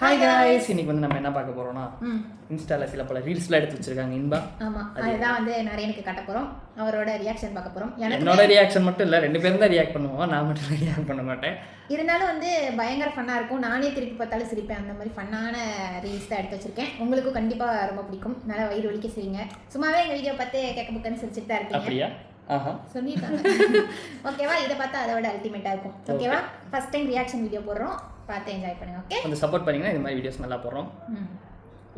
Hi guys இன்னைக்கு வந்து நம்ம என்ன பார்க்க போறோம்னா இன்ஸ்டால சில பல ரீல்ஸ்லாம் எடுத்து வச்சிருக்காங்க இன்பா. ஆமா அதுதான் வந்து நரேனுக்கு காட்ட போறோம். அவரோட ரியாக்ஷன் பார்க்க போறோம். என்னோட ரியாக்ஷன் மட்டும் இல்ல, ரெண்டு பேரும் தான் ரியாக்ட் பண்ணுவோம், நான் மட்டும் ரியாக்ட் பண்ண மாட்டேன். இருந்தாலும் வந்து பயங்கர ஃபன்னா இருக்கும். நானே திருப்பி பார்த்தாலும் சிரிப்பேன். அந்த மாதிரி ஃபன்னான ரீல்ஸ் தான் எடுத்து வச்சிருக்கேன். உங்களுக்கு கண்டிப்பா ரொம்ப பிடிக்கும். நல்லா வயிறு வலிக்க செய்யுங்க. சும்மாவே எங்க வீடியோ பார்த்து கேட்க புக்கன்னு சிரிச்சிட்டு தான் இருப்பீங்க. அப்படியா? சொல்லிட்டாங்க. ஓகேவா? இதை பார்த்தா அதோட அல்டிமேட்டா இருக்கும். ஓகேவா? ஃபர்ஸ்ட் டைம் ரியாக்ஷன் வீடியோ போடுறோம், பார்த்து என்ஜாய் பண்ணுங்க. ஓகே, கொஞ்சம் சப்போர்ட் பண்ணீங்கன்னா இந்த மாதிரி வீடியோஸ் நல்லா போடுறோம்.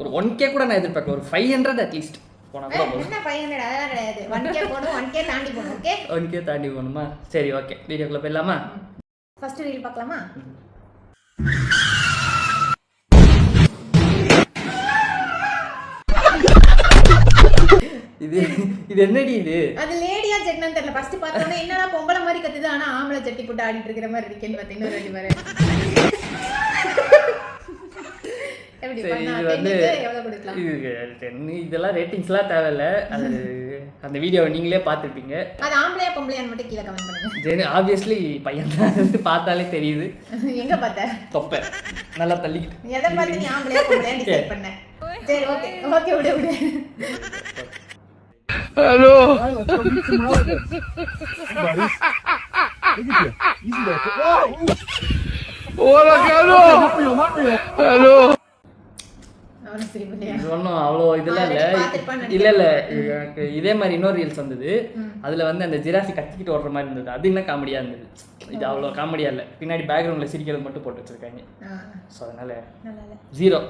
ஒரு 1k கூட நான் எதிர்பார்க்கல, ஒரு 500 அட்லீஸ்ட் போனா கூட போதும். என்ன 500 அதெல்லாம் கிடையாது. 1k போணும், 1k தாண்டி போணும். ஓகே, 1k தாண்டி போணுமா? சரி, ஓகே, வீடியோக்குள்ள போயிடலாமா? ஃபர்ஸ்ட் ரீல் பார்க்கலாமா? இது என்னடி இது? அது லேடியா ஜெக்னன் தெரியல. ஃபர்ஸ்ட் பார்த்தோனே என்னடா பொம்பளை மாதிரி கத்துது, ஆனா ஆம்பளை ஜட்டி போட்டு ஆடிட்டு இருக்கிற மாதிரி இருக்கேன்னு பாத்தீங்கன்னா ரெண்டு பேரும் எப்படி பண்ணா எவ்வளவு கொடுக்கலாம்? இது இதெல்லாம் ரேட்டிங்ஸ்லாம் தேவையில்ல. அது அந்த வீடியோவை நீங்களே பார்த்துருப்பீங்க. அது ஆம்பளையா பொம்பளையான்னு மட்டும் கீழே கமெண்ட் பண்ணுங்க. சரி, ஆப்வியஸ்லி பையன் தான், பார்த்தாலே தெரியுது. எங்க பார்த்த? தொப்பை நல்லா தள்ளிக்கிட்டு. எதை பார்த்து நீ ஆம்பளையா பொம்பளையா டிசைட் பண்ண? சரி, ஓகே ஓகே, விடு விடு. Hello. Hola, Carlos. Hello. இது ஒன்றும் அவ்வளோ இதெல்லாம் இல்லை. இல்லை எனக்கு இதே மாதிரி இன்னொரு ரீல்ஸ் வந்தது. அதில் வந்து அந்த ஜிராஃபி கத்திக்கிட்டு ஓடுற மாதிரி இருந்தது. அது இன்னும் காமெடியாக இருந்தது. இது அவ்வளோ காமெடியாக இல்லை. பின்னாடி பேக்ரவுண்டில் சிரிக்கிறது மட்டும் போட்டு வச்சிருக்காங்க. ஸோ அதனால 0.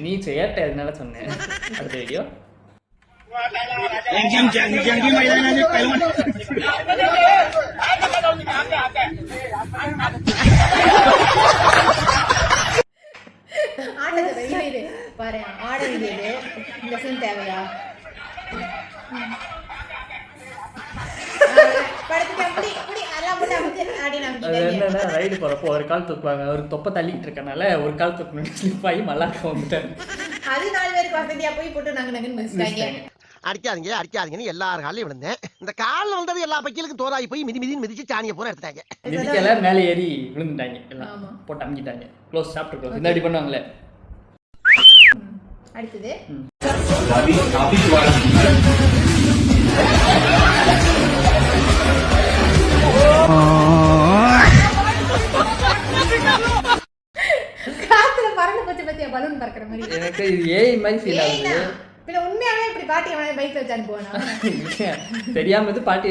நீ சேட்ட அதனால சொன்னேன். அடுத்த வீடியோ பாரு, ஆட வேண்டியது இந்த சீன் தேவையா? என்னன்னா ரைடு போறப்போ ஒரு கால் தூக்குவாங்க, ஒரு தொப்பை தள்ளிட்டு இருக்கனால ஒரு கால் தூக்கணும், ஸ்லிப் ஆகி மல்லாக்க வந்துட்டாங்க. அது 4 பேருக்கு வசதியா போய் போட்டு நாங்க நகன் மிதிச்சிட்டாங்க. அடிக்காதீங்கன்னு எல்லாரும் காலையும் விழுந்தேன். இந்த காலில் வந்தது எல்லா பக்கிலுக்கும் தோதாகி போய் மிதிச்சு சாணியை போற எடுத்துட்டாங்க. மிதிக்கல, மேலே ஏறி விழுந்துட்டாங்க, எல்லாம் போட்டு அமுக்கிட்டாங்க. க்ளோஸ் சாப்பிட்டு க்ளோஸ் இந்த அடி பண்ணுவாங்களே. அடுத்தது காத்துல பறந்து போச்சு பத்தியா, பலூன் பறக்கிற மாதிரி. எனக்கு இது ஏஐ மாதிரி ஃபீல் ஆகுது. பின்ன உண்மையாவே இப்படி பாட்டி அவனை பைக்ல வச்சு அனுப்புவானா? தெரியாம இது பாட்டி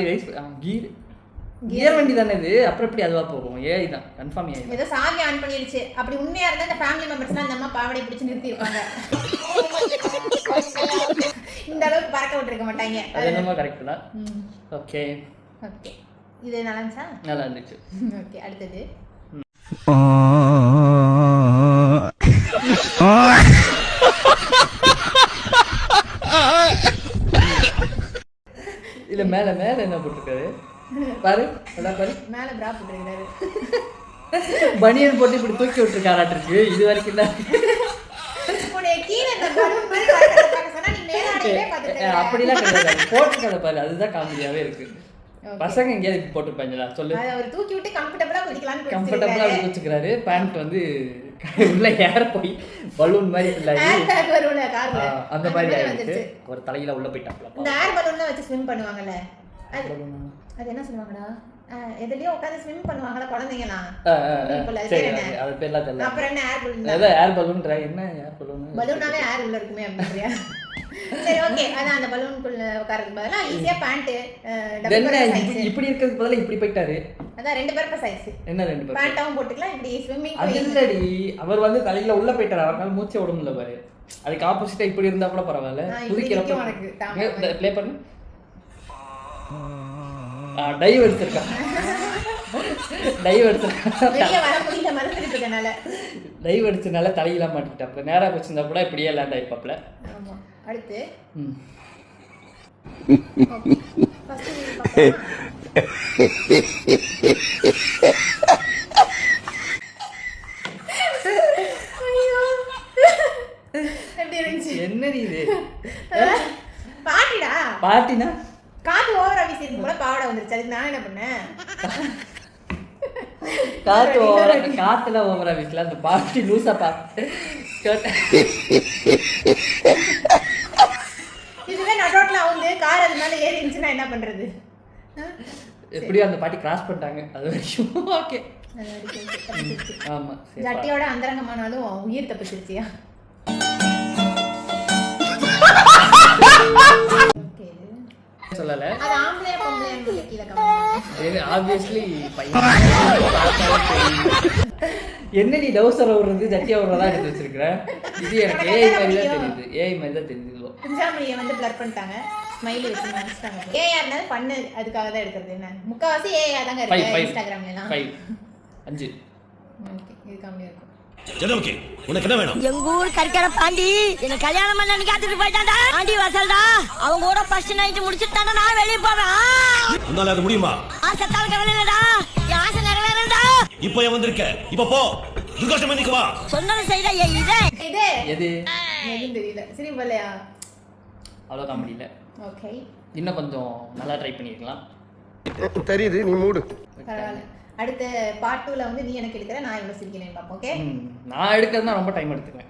கியர் வண்டி தானே இது, அப்புறம் எப்படி அதுவா போகும்? ஏஐ தான், கன்ஃபார்ம் ஏஐ. ஏதோ சாமி ஆன் பண்ணிடுச்சு. அப்படி உண்மையா இருந்தா இந்த ஃபேமிலி மெம்பர்ஸ்லாம் அந்த அம்மா பாவடை பிடிச்சு நிறுத்தி இருப்பாங்க. இந்த அளவுக்கு பறக்க விட்டுருக்க மாட்டாங்க. அது என்னமோ கரெக்ட் தான். ஓகே ஓகே, இது நல்லா இருந்துச்சா? நல்லா இருந்துச்சு. ஓகே, அடுத்தது இல்ல மேல மேல என்ன போட்டிருக்காரு பாரு, பாரு மேல பிரா போட்டிருக்காரு. பனியன் போட்டு இப்படி தூக்கி விட்டுருக்காராட்டு இருக்கு. இது வரைக்கும் தான் அப்படிலாம் கிடையாது, போட்டிருக்காத பாரு, அதுதான் காமெடியாவே இருக்கு. பசங்க எங்கேயாவது போட்டுருப்பாங்களா சொல்லு. அவர் தூக்கி விட்டு கம்ஃபர்டபுளா வச்சுக்கிறாரு. பேண்ட் வந்து உள்ள ஏற போய் பலூன் மாதிரி அந்த மாதிரி ஆயிடுச்சு. ஒரு தலையில உள்ள போயிட்டாப்ல. இந்த ஏர் பலூன்ல வச்சு ஸ்விம் பண்ணுவாங்கல்ல, அது என்ன சொல்லுவாங்கடா? எதுலயோ உட்கார்ந்து ஸ்விம் பண்ணுவாங்கல குழந்தைங்கலாம். சரி, அது பேர்லாம் தெரியல. அப்புறம் என்ன ஏர் பலூன்? அத ஏர் பலூன்ன்ற என்ன ஏர் பலூன்? பலூனாவே ஏர் உள்ள இருக்குமே அப்படிங்கறியா? சரி, ஓகே. அதான் அந்த பலூனுக்குள்ள உட்கார்றதுக்கு பதிலா ஈஸியா பேண்ட் டபுள் சைஸ் இப்படி இருக்கிறதுக்கு பதிலா இப்படி போயிட்டாரு. அதான் 2 பேருக்கு சைஸ். என்ன 2 பேர்? பேண்டாவும் போட்டுக்கலாம், இப்படி ஸ்விமிங். அதுலடி அவர் வந்து தலையில உள்ள போயிட்டாரு, அவரால மூச்சே விட முடியல பாரு. அதுக்கு ஆப்போசிட்டா இப்படி இருந்தா கூட பரவாயில்ல. குதிக்கிறப்ப உனக்கு ப்ளே பண்ணு. டைவ் எடுத்துருக்கா, டைவ் எடுத்துருக்கா, வெளிய வர முடியல மறந்துட்டனால. டைவ் எடுத்தனால தலையில மாட்டிட்டாப்ல. நேரா வச்சிருந்தா கூட இப்படியே லேண்ட் ஆயிப்பாப்ல. ஆமா. அடுத்து என்னடி இது? பாட்டிடா. பாட்டினா காது ஓவரா வீசிருக்கு போல பாவடை வந்துருச்சு. அதுக்கு நான் என்ன பண்ணேன்? காத்துல ஓவரா வீட்டுல அந்த பாட்டி லூசா பார்த்து இதுவே நடுரோட்ல வந்து கார் அது மேல ஏறி இருந்துச்சுன்னா என்ன பண்றது? எப்படியும் அந்த பாட்டி கிராஸ் பண்ணிட்டாங்க அது வரைக்கும் ஓகே. ஆமா ஜட்டியோட அந்தரங்கமானாலும் உயிர் தப்பிச்சிருச்சியா? சொல்லல அது ஆம்பளையா பொம்பளையான்னு கீழ கமெண்ட் ஆப்வியஸ்லி பையன். என்ன நீ டவுசர் ஓடுறது ஜட்டியா ஓடுறதா எடுத்து வச்சிருக்கிற? இது எனக்கு ஏஐ மாதிரி தான் தெரியுது. ஏஐ மாதிரி தான் தெரியுது. குஞ்சாமணியை வந்து பிளர் பண்ணிட்டாங்க, ஸ்மைலி வச்சு நினைச்சிட்டாங்க. ஏஐ இருந்தாலும் பண்ணு அதுக்காக தான் எடுக்கிறது. என்ன முக்காவாசி ஏஐ தாங்க இருக்கு இன்ஸ்டாகிராம்ல எல்லாம். 5 ஓகே இது கம்மியா இருக்கும். ஜனோகே உனக்கு என்ன வேணும்? எங்க ஊர் கரிக்கற பாண்டி என்ன கல்யாணம் பண்ணி காத்துட்டு போயிட்டான்டா. ஆண்டி வாசல்டா. அவங்க கூட ஃபர்ஸ்ட் நைட் முடிச்சிட்டானே நான் வெளிய போறேன். உன்னால அது முடியுமா? ஆசைத்தால் கவலைலடா. என் ஆசை நிறைவேறடா. இப்போ ஏன் வந்திருக்க? இப்போ போ. துர்காஷ்டமி மணிக்கு வா. சொன்னது செய்யல இது. எது எதுன்னு தெரியல. சரி போலையா? அவ்வளோ காமெடி இல்லை. ஓகே இன்னும் கொஞ்சம் நல்லா ட்ரை பண்ணிருக்கலாம். தெரியுது நீ மூடு. பரவாயில்ல. அடுத்த பார்ட் 2ல வந்து நீ எனக்கு எடுக்கிற, நான் எவ்வளவு சிரிக்கிறேன்னு பார்ப்போம். ஓகே நான் எடுக்கிறதுனா ரொம்ப டைம் எடுத்துக்குவேன்.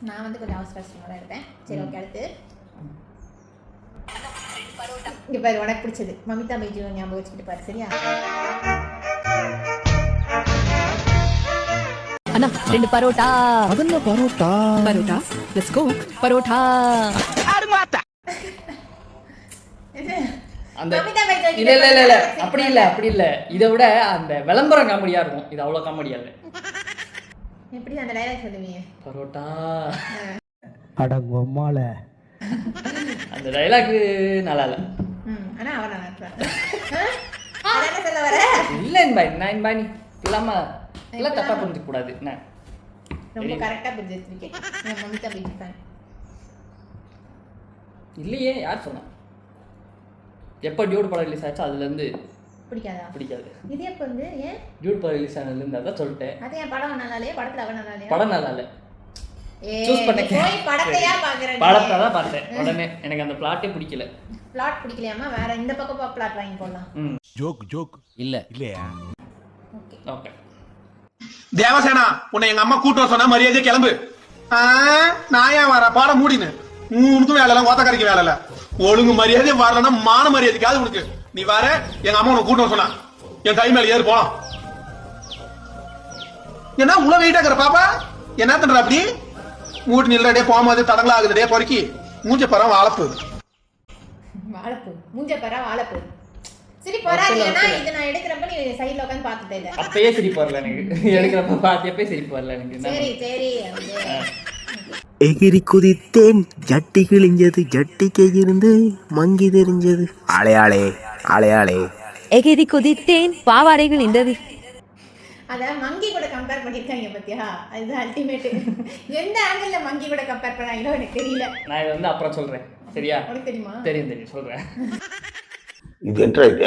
நான் வந்து கொஞ்சம் அவசரமா தான் எடுப்பேன். சரி ஓகே அடுத்து இங்க பாரு உனக்கு பிடிச்சது மமிதா பைஜு ஞாபகம் வச்சுக்கிட்டு பாரு. சரியா? அண்ணா 2 பரோட்டா. அதென்ன பரோட்டா? Parotta let's go. பரோட்டா அந்த இல்ல அப்படி இல்ல இதை விட அந்த விளம்பரம் காமெடியா இருக்கும். இது அவ்வளவு காமெடியா இல்ல. எப்படி அந்த டயலாக் சொல்லுவீங்க? பரோட்டா அட பொம்மால அந்த டயலாக் நல்லா இல்ல. ஆனா அவன் நல்லா இருக்கான். என்ன சொல்ல வர? இல்ல நான் பாய் இல்லாம இல்ல தப்பா புரிஞ்சுக்க கூடாது. என்ன ரொம்ப கரெக்டா புரிஞ்சிருக்கேன். நான் மமிதா பைஜு ஃபேன். இல்லையே யார் சொன்னா? எப்போ டியூட் படம் ரிலீஸ் ஆச்சு அதுல இருந்து பிடிக்காது. இது எப்போ வந்து ஏன் டியூட் படம் ரிலீஸ் ஆனதுல இருந்து அதான் சொல்லிட்டேன். அது ஏன் படம் நல்லாலையே? படத்துல அவன் நல்லாலையா? படம் நல்லா இல்ல. சூஸ் பண்ண போய் படத்தையா பாக்குறேன். படத்தை தான் பார்த்தேன். உடனே எனக்கு அந்த பிளாட்டே பிடிக்கல. பிளாட் பிடிக்கலையாமா? வேற இந்த பக்கம் பிளாட் வாங்கி போடலாம். ஜோக் இல்ல இல்லையா? ஓகே தேவசேனா உன்னை எங்க அம்மா கூட்டு சொன்னா மரியாதையா கிளம்பு. நான் ஏன் வர பாடம் மூடினு உனக்கும் வேலை இல்ல, ஓத்தக்கரைக்கு வேலை இல்ல. ஒழுங்கு மரியாதையா வரலன்னா மான மரியாதைக்காவது உனக்கு. நீ வர எங்க அம்மா உனக்கு கூட்டு சொன்னா என் கை மேல ஏறு போலாம். என்ன உள்ள வெயிட்டா இருக்கிற பாப்பா? என்ன பண்ற அப்படி மூட்டு நில்லடே போகும்போது தடங்களா ஆகுதுடே பொறுக்கி மூஞ்ச பரம் வாழப்பு மூஞ்ச பரம் வாழப்பு. சரி போறாதீங்கன்னா இது நான் எடுக்கிறப்ப நீ சைடுல உட்கார்ந்து பார்த்துட்டே இருந்த. அப்பயே சிரிப்பு வரல எனக்கு. எடுக்கிறப்ப பார்த்தப்பே சிரிப்பு வரல எனக்கு. சரி எகிரி குதித்தேன் ஜட்டி கிழிஞ்சது ஜட்டிக்கு இருந்து மங்கி தெரிஞ்சது. ஆளையாளே எகிரி குதித்தேன் பாவாடைகள் இந்தது. அத மங்கி கூட கம்பேர் பண்ணிருக்காங்க பாத்தியா? அது அல்டிமேட். எந்த ஆங்கிள்ல மங்கி கூட கம்பேர் பண்ணாங்களோ எனக்கு தெரியல. நான் இத வந்து அப்புறம் சொல்றேன். சரியா? உனக்கு தெரியுமா? தெரியும் சொல்றேன். இது என்ன இது?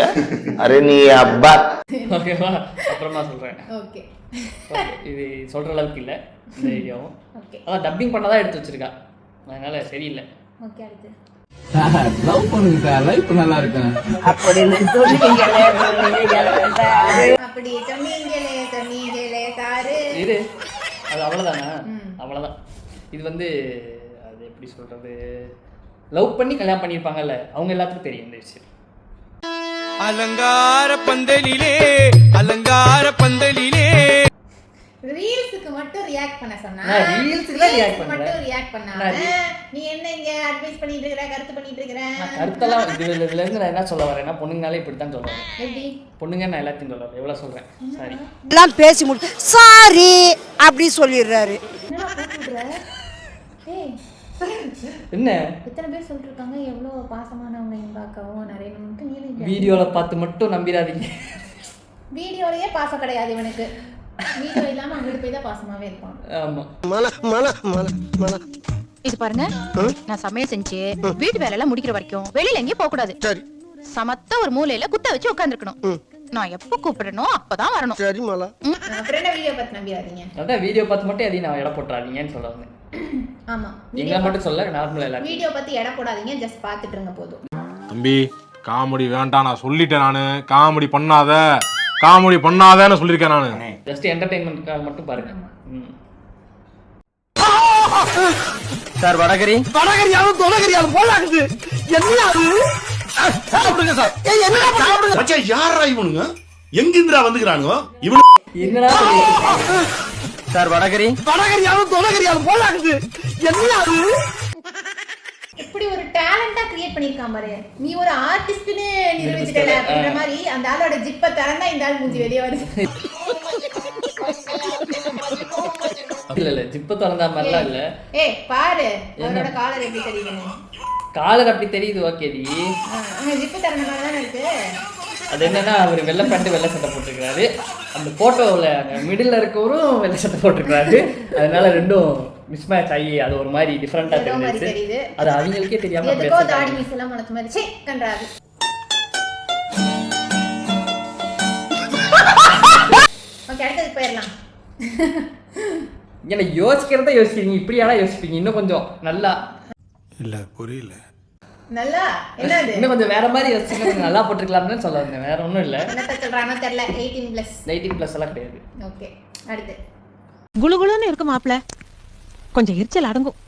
அரே நீ அப்பா. ஓகேவா? அப்புறமா சொல்றேன். ஓகே இது சொல்ற அளவுக்கு இல்ல இந்த வீடியோவும். ஓகே அத டப்பிங் பண்ணதா எடுத்து வச்சிருக்கா. அதனால சரியில்லை. ஓகே அடுத்து லவ் பண்ணுங்க சார். லைஃப் நல்லா இருக்கு. அப்படி சொல்றீங்களே சாரு. இது அது அவ்வளவுதானா? அவ்வளவுதான். இது வந்து அது எப்படி சொல்றது? லவ் பண்ணி கல்யாணம் பண்ணிருப்பாங்கல்ல அவங்க எல்லாத்துக்கும் தெரியும் இந்த விஷயம். அலங்கார பந்தலிலே ரீல்ஸ்க்கு மட்டும் ரியாக்ட் பண்ண சொன்னா ரீல்ஸ்க்கு ரியாக்ட் பண்ணாம நீ என்ன இங்க அட்வைஸ் பண்ணிட்டு இருக்கற, கருத்து பண்ணிட்டு இருக்கற? கருத்தெல்லாம் இதுல இருந்து நான் என்ன சொல்ல வரேன்னா பொண்ணுங்களாலே இப்படி தான் சொல்றேன். எப்படி பொண்ணுங்க நான் எல்லாத்தையும் சொல்றேன். எவ்வளவு சொல்றேன். சாரி எல்லாம் பேசி முடி சாரி அப்படி சொல்லிடுறாரு. என்னடா போட்டுடுற? ஏய் என்ன எத்தனை பேர் சொல்லிட்டு இருக்காங்க எவ்வளவு பாசமானவங்க பார்க்கவும் நிறைய மட்டும் நீ வீடியோல பார்த்து மட்டும் நம்பிராதீங்க. வீடியோலயே பாசம் கிடையாது இவனுக்கு. வீடியோ இல்லாம அங்கிட்டு போய் தான் பாசமாவே இருப்பான். ஆமா இது பாருங்க, நான் சமையல் செஞ்சு வீட்டு வேலை எல்லாம் முடிக்கிற வரைக்கும் வெளியில எங்கேயும் போக கூடாது. சரி சமத்த ஒரு மூலையில குத்த வச்சு உட்கார்ந்துருக்கணும். நான் எப்ப கூப்பிடணும் அப்பதான் வரணும். சரி மாலா. அப்புறம் என்ன வீடியோ பார்த்து நம்பிராதீங்க. அதான் வீடியோ பார்த்து மட்டும் எதையும் நான் எடை போட்டுறாதீங்கன்னு சொல்ல வந்தேன். ஆமா எங்களை மட்டும் சொல்ல நார்மலா எல்லாரும் வீடியோ பார்த்து எடை போடாதீங்க. ஜஸ்ட் பார்த்துட்டு இருங்க போதும். தம்பி காமெடி வேண்டாம் நான் சொல்லிட்டேன். நானு காமெடி பண்ணாத காமெடி பண்ணாதான்னு சொல்லியிருக்கேன் நானு. ஜஸ்ட் என்டர்டைன்மெண்ட்காக மட்டும் பாருங்க. சார் வடகரி வடகரியாலும் தொடகரியாலும் போலாகுது. என்ன அது? சாப்பிடுங்க சார். என்ன சாப்பிடுங்க? மச்சான் யாரா இவனுங்க? எங்கிந்திரா வந்துக்கிறானுங்க? இவனு என்னடா சார் வடகரி வடகரியாலும் தொடகரியாலும் போலாகுது. என்ன அது? இப்படி ஒரு டேலண்டா கிரியேட் பண்ணிருக்கான் பாரு. நீ ஒரு ஆர்டிஸ்ட்னு நிரூபிச்சிட்டல அப்படின்ற மாதிரி அந்த ஆளோட ஜிப்ப திறந்தா இந்த ஆள் மூஞ்சி வெளியே வருது. இல்ல ஜிப்ப திறந்தா மாதிரிலாம் இல்ல. ஏய் பாரு அவரோட காலர் எப்படி தெரியுதுன்னு. காலர் அப்படி தெரியுது. ஓகேடி ஜிப்பு திறந்த மாதிரி தானே இருக்கு. அது என்னன்னா அவர் வெள்ளை பேண்ட் வெள்ளை சட்டை போட்டிருக்காரு. அந்த போட்டோவில் மிடில் இருக்கவரும் வெள்ளை சட்டை போட்டிருக்காரு. அதனால ரெண்டும் மிஸ் மேட்ச் ஆகி அது ஒரு மாதிரி டிஃப்ரெண்டா தெரிஞ்சிச்சு. அது அவங்களுக்கே தெரியாம எதுக்கோ தாடி மீஸ் எல்லாம் முளைச்ச மாதிரி சே கன்றாது. ஓகே அடுத்து போயிடலாம். என்ன யோசிக்கிறத யோசிக்கிறீங்க, இப்படியாடா யோசிப்பீங்க. இன்னும் கொஞ்சம் நல்லா இல்ல புரியல. நல்லா என்னது இன்னும் கொஞ்சம் வேற மாதிரி யோசிச்சு கொஞ்சம் நல்லா போட்டுக்கலாம்னு சொல்ல வந்தேன். வேற ஒன்றும் இல்லை. என்ன சொல்றானோ தெரியல. 18+. 18+ எல்லாம் கிடையாது. ஓகே அடுத்து குளுகுளுன்னு இருக்கு மாப்ள. கொஞ்சம் எரிச்சல் அடங்கும்.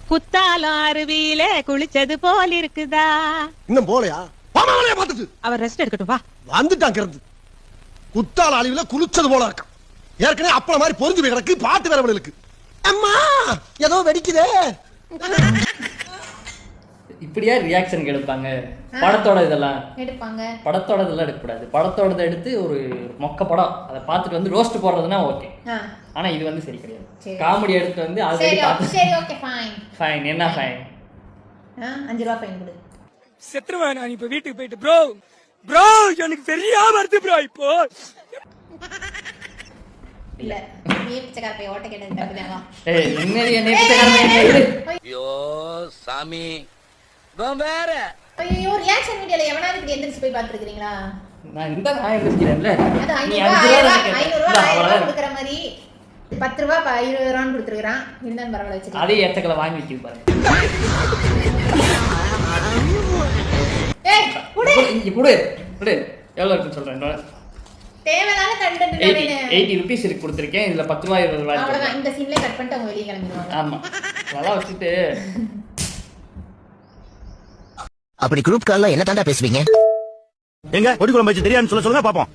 குத்தாலம் அருவியில குளிச்சது போல இருக்குதா. இன்னும் போலையா? பாமாவளைய பார்த்துட்டு அவர் ரெஸ்ட் எடுக்கட்டும் வா. வந்துட்டான் கிடந்து. குத்தால அழிவுல குளிச்சது போல இருக்கு. ஏற்கனவே அப்பள மாதிரி பொறிஞ்சு போய் கிடக்கு. பாட்டு வேற இருக்கு. அம்மா ஏதோ வெடிக்குதே. இப்படியா ரியாக்ஷன் எடுப்பாங்க படத்தோட இதெல்லாம் எடுப்பாங்க. படத்தோட இதெல்லாம் எடுக்கக்கூடாது. படத்தோட எடுத்து ஒரு மொக்க படம் அதை பார்த்துட்டு வந்து ரோஸ்ட் போடுறதுனா ஓகே. ஆனா இது வந்து சரி கிடையாது. காமெடி எடுத்து வந்து ஆல்ரெடி பார்த்து சரி ஓகே ஃபைன். ஃபைன் என்ன ஃபைன்? 5 ரூபாய் ஃபைன் கொடு. செத்துருவா நான் இப்ப வீட்டுக்கு போயிட்டு ப்ரோ ப்ரோ எனக்கு சரியா வருது ப்ரோ இப்போ. இல்ல நீ பிச்சைக்கார போய் ஓட்ட கேட்டது தப்புதாவா? ஏய் என்னடி என்ன பிச்சைக்காரன்? ஐயோ சாமி வேற. ஐயோ ரியாக்ஷன் வீடியோல எவனாவது இப்படி எந்திரிச்சு போய் பாத்துக்கிறீங்களா? நான் எழுதிக்கிறேன்ல. அது 500 ரூபாய் கொடுக்குற மாதிரி 10 ரூபாய் 20 ரூபான்னு கொடுத்துருக்கான். இருந்தாலும் பரவாயில்ல வச்சு அதே ஏத்தக்கல வாங்கி வைக்கிது பாருங்க. ஏய் குடு இங்க குடு குடு எவ்வளவு இருக்குன்னு சொல்றேன். தேவையான கண்டென்ட் நானே 80 ரூபீஸ் இருக்கு கொடுத்திருக்கேன். இதுல 10 ரூபாய் 20 ரூபாய். அவ்வளவுதான். இந்த சீன்ல கட் பண்ணிட்டு அவங்க வெளிய கிளம்பிடுவாங்க. ஆமா நல்லா வச்சிட்டு அப்படி குரூப் கால்ல என்ன தாண்டா பேசுவீங்க? எங்க கொடிக்குளம் வச்சு தெரியாதுன்னு சொல்லுங்க பாப்போம்.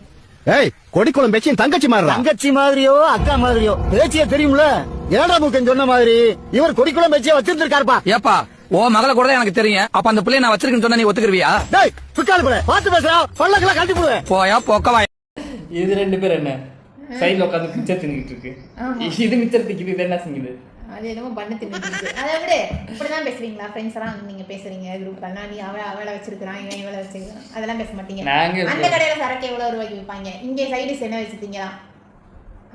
ஏய் கொடிக்குளம் பேச்சு தங்கச்சி மாதிரி. தங்கச்சி மாதிரியோ அக்கா மாதிரியோ பேச்சியே தெரியும்ல. ஏடா மூக்கன் சொன்ன மாதிரி இவர் கொடிக்குளம் பேச்சியே வச்சிருந்திருக்காருப்பா. ஏப்பா ஓ மகள கூட எனக்கு தெரியும். அப்ப அந்த பிள்ளைய நான் வச்சிருக்கேன்னு சொன்னா நீ ஒத்துக்குருவியா? டேய் பிக்கால போல பாத்து பேசுறா. பல்லக்கல கட்டி போடுவேன். போயா போக்கவா. இது ரெண்டு பேர் என்ன சைடுல உட்கார்ந்து மிச்சர் தின்னுட்டு இருக்கு. இது மிச்சர் திக்குது. இது என்ன செஞ்சுது? அது என்னமோ பண்ணு தின்னுட்டு. அதை விட இப்படிதான் பேசுவீங்களா ஃப்ரெண்ட்ஸ் எல்லாம்? நீங்க பேசுறீங்க குரூப் பண்ணா நீ அவளை வச்சிருக்கான் இவன் இவளை வச்சிருக்கான் அதெல்லாம் பேச மாட்டீங்க. அந்த கடையில சரக்கு எவ்வளவு ரூபாய்க்கு விற்பாங்க? இங்கே சைடிஸ் என்ன வச்சிருக்கீங்களா?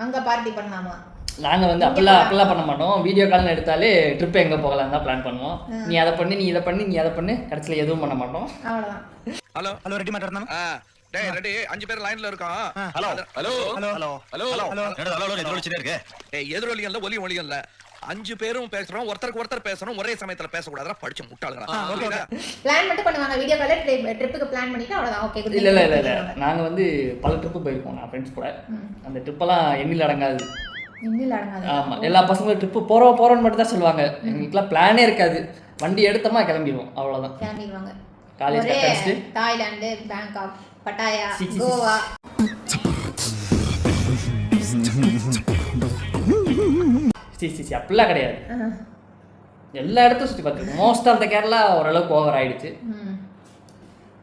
அங்க பார்ட்டி பண்ணலாமா? நாங்க வந்து அப்பெல்லாம் பண்ண மாட்டோம். வீடியோ கால் எடுத்தாலே ட்ரிப் எங்க போகலாம் தான் பிளான் பண்ணுவோம். நீ அதை பண்ணி நீ இதை பண்ணி நீ அதை பண்ணு கடைசியில் எதுவும் பண்ண மாட்டோம். அவ்வளவுதான். ஹலோ ஹலோ ரெடி மாட்டறனா? டேய் ரெடி 5 பேர் லைன்ல இருக்கான். Hello hello hello hello hello என்னடா ஹலோ எதிரொலிச்சிட்டே இருக்கு. ஏய் எதிரொலியல்ல ஒலி ஒலியல்ல 5 பேரும் பேசுறோம். ஒருத்தருக்கு ஒருத்தர் பேசணும். ஒரே சமயத்துல பேச கூடாதுடா. படிச்ச முட்டாளங்களா. ஓகே பிளான் மட்டும் பண்ணுவாங்க. வீடியோ கால்ல ட்ரிப்புக்கு பிளான் பண்ணிட்டு அவ்வளவுதான். Okay good. இல்ல நாங்க வந்து பல ட்ரிப்பு போயிருக்கோம். நான் ஃப்ரெண்ட்ஸ் கூட. அந்த ட்ரிப்பெல்லாம் எண்ணில் அடங்காது. ஆமா எல்லா பசங்களும் ட்ரிப்பு போறோம்னு மட்டும் தான் சொல்லுவாங்க. எங்களுக்குலாம் பிளானே இருக்காது. வண்டி எடுத்தோமா கிளம்பிடுவோம். அவ்வளவுதான் கிளம்பிடுவாங்க. காலேஜ் கட்டடிச்சு தாய்லாந்து பேங்காக் பட்டாயா கோவா அப்படிலாம் கிடையாது. எல்லா இடத்தையும் சுற்றி பார்த்துருக்கோம். மோஸ்ட் ஆஃப் த கேரளா ஓரளவுக்கு ஓவர் ஆயிடுச்சு.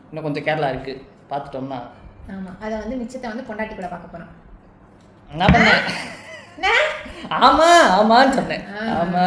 இன்னும் கொஞ்சம் கேரளா இருக்கு பார்த்துட்டோம்னா. ஆமா அதை வந்து மிச்சத்தை வந்து பொண்டாட்டி கூட பார்க்க போறோம். என்ன பண்ண? ஆமா ஆமான்னு சொன்னேன். ஆமா